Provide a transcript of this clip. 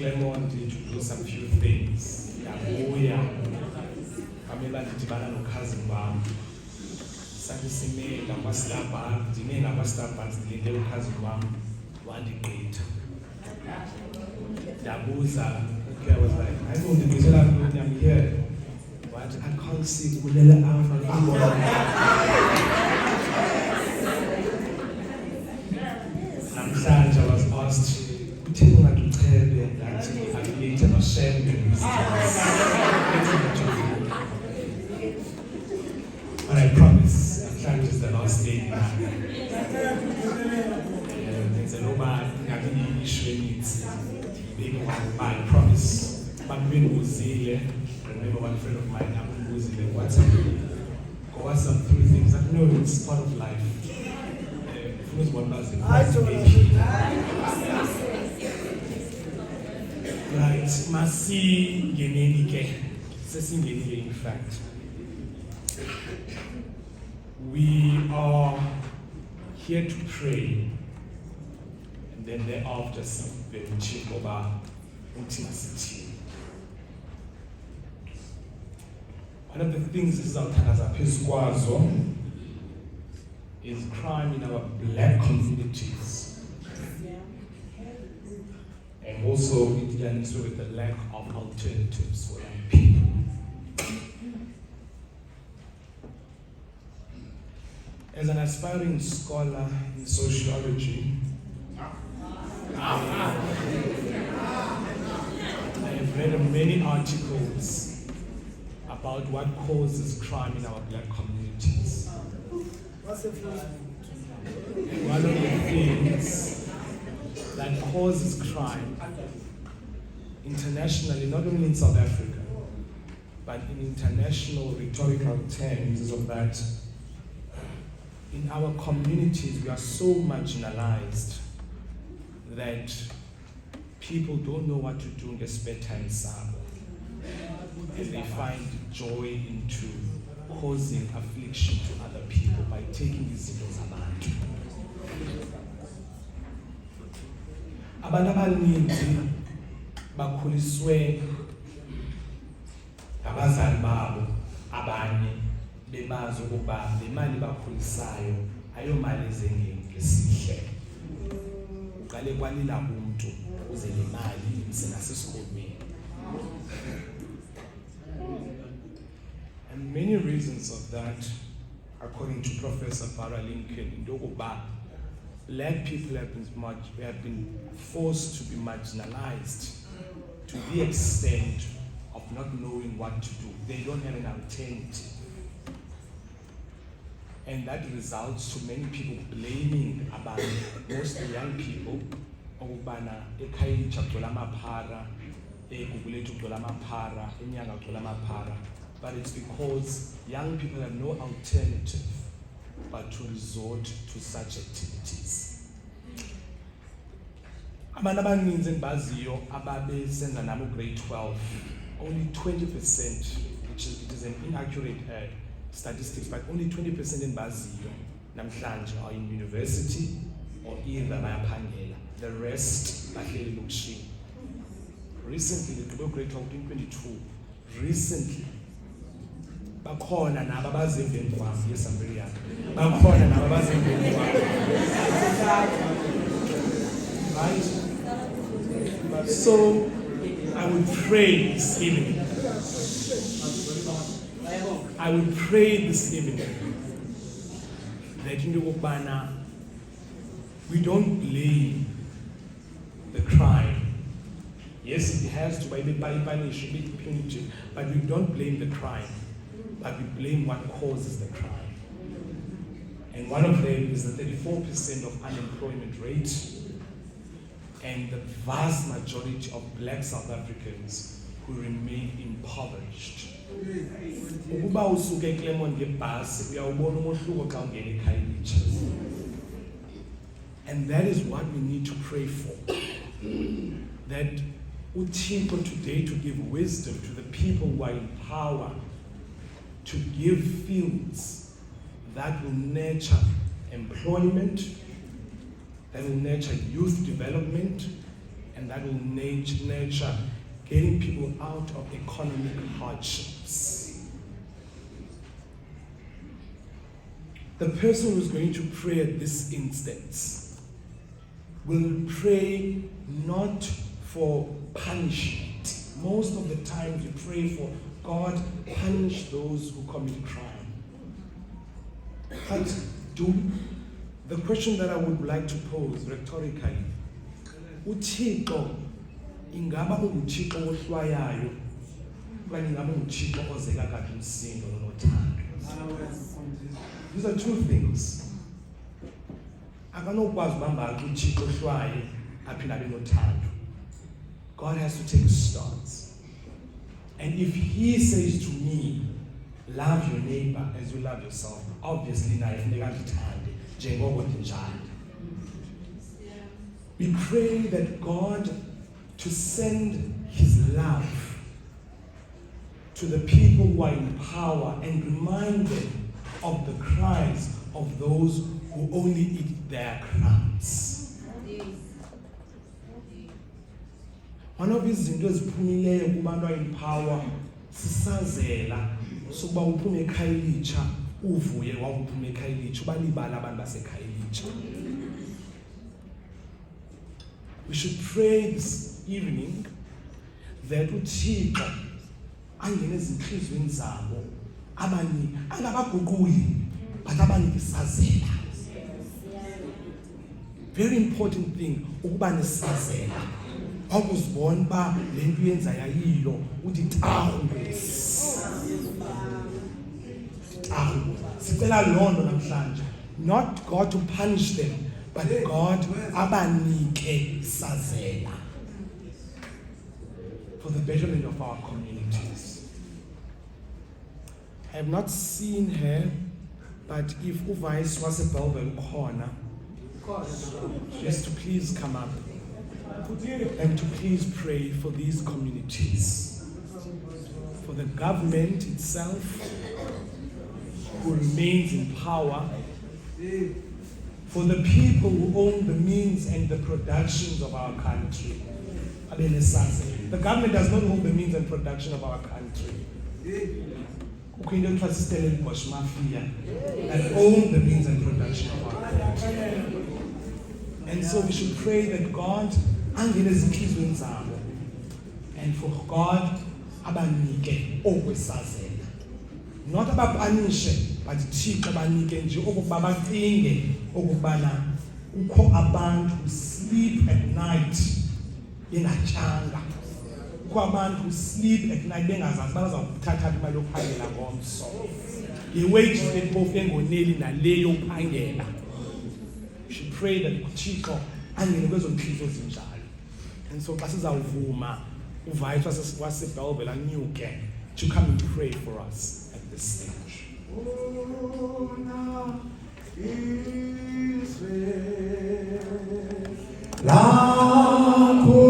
Clement to do some few things. Yabuya, Pamela Tibana no cousin bam. Satisime, Gambastapa, Dine Gambastapa, the little cousin bam, one great. Yabuza, okay, I was like, I know the visual I'm here, but I can't see Ulela Alpha. I was asked, people like to tell me that I'm later ashamed of these but I promise, I'm is the last day now. There's a no bad issue needs. I promise. But when we was here, remember one friend of mine, who was in the WhatsApp, go us some through things. I know it's part of life. Right, Masi Genenike, Sesingenike, in fact. We are here to pray, and then thereafter, something Chikoba Intimacy. One of the things is is crime in our black communities. And also it deals with the lack of alternatives for young people. As an aspiring scholar in sociology, I have read many articles about what causes crime in our black communities. One of the things that causes crime internationally, not only in South Africa, but in international rhetorical terms, is of that in our communities we are so marginalized that people don't know what to do in their spare time, and they find joy into causing affliction to other people by taking these things abantu. Abantu abaninzi bakhuliswe abazali babo abanye bebazi ukuba le mali bakhulisayo ayomali ezengesihle. Uqale kwalila umuntu uze le mali isenasesikolweni. And many reasons of that, according to Professor Farah Lincoln, black people have been forced to be marginalized to the extent of not knowing what to do. They don't have an alternative. And that results to many people blaming about mostly young people, but it's because young people have no alternative but to resort to such activities. Abantu abaninzi endibaziyo ababesenza nabo grade 12, only 20%, which is an inaccurate statistics, but only 20% endibaziyo namhlanje are in university or either bayaphangela. The rest bahleli elokishini. Recently, the grade 12 in 2022, recently, bakhona nabo abazemveni kwami, yes, I'm very young. Bakhona nabo abazemveni kwami. Right? So I would pray this evening. I would pray this evening that in the Wokbana we don't blame the crime. Yes, it has to be punished, be punitive, but we don't blame the crime, but we blame what causes the crime. And one of them is the 34% of unemployment rate and the vast majority of black South Africans who remain impoverished. Ukuba usuke eClermont ngebhasi uyawubona umohluko xa ungena eKhayelitsha. And that is what we need to pray for. That uThixo today to give wisdom to the people who are in power, to give fields that will nurture employment, that will nurture youth development, and that will nurture getting people out of economic hardships. The person who's going to pray at this instance will pray not for punishment. Most of the time we pray for God punish those who commit crime. But the question that I would like to pose rhetorically, uThixo ingaba unguThixo ohlwayayo okanye ingaba unguThixo ozeka kade umsindo nothando? These are two things. Akanokwazi ubamba uThixo ohlwaye aphinde abe nothando. God has to take a stance. And if he says to me, love your neighbor as you love yourself, obviously naye funeka ndithande njengoko ndinjalo. We pray that God to send his love to the people who are in power and remind them of the cries of those who only eat their crumbs. One of these izinto eziphumileyo kubantu in power sisazela sokuba uphume eKhayelitsha uvuye wawuphume eKhayelitsha ubalibala abantu baseKhayelitsha. We should pray this evening that uThixo angene ezinhlizweni zabo angabaguquli but abanike isazela. Very important thing ukuba nesazela. Awuzibona ba lento yenza yayilo uthi tahu sicela lonto namhlanje, not God to punish them but God abanike sazela for the betterment of our communities. I have not seen her, but if uVice waseBellville khona, just to please come up and to please pray for these communities, for the government itself who remains in power, for the people who own the means and the productions of our country. The government does not own the means and production of our country. Mafia that own the means and production of our country. And so we should pray that God and for God abanike okwesazela, not abapanishe but Thixo abanike nje okuba bacinge okubana ukho abantu who sleep at night bengatyanga, ukho abantu who sleep at night bengazazi bazawuthatha imali yokuphangela ngomso, ye-wages lephofu engoneli naleyo yokuphangela. We should pray that uThixo angene kwezo ntliziyo zinjalo. And so sizawuvuma uVice waseBellville anyuke to come and pray for us at this stage. Lakho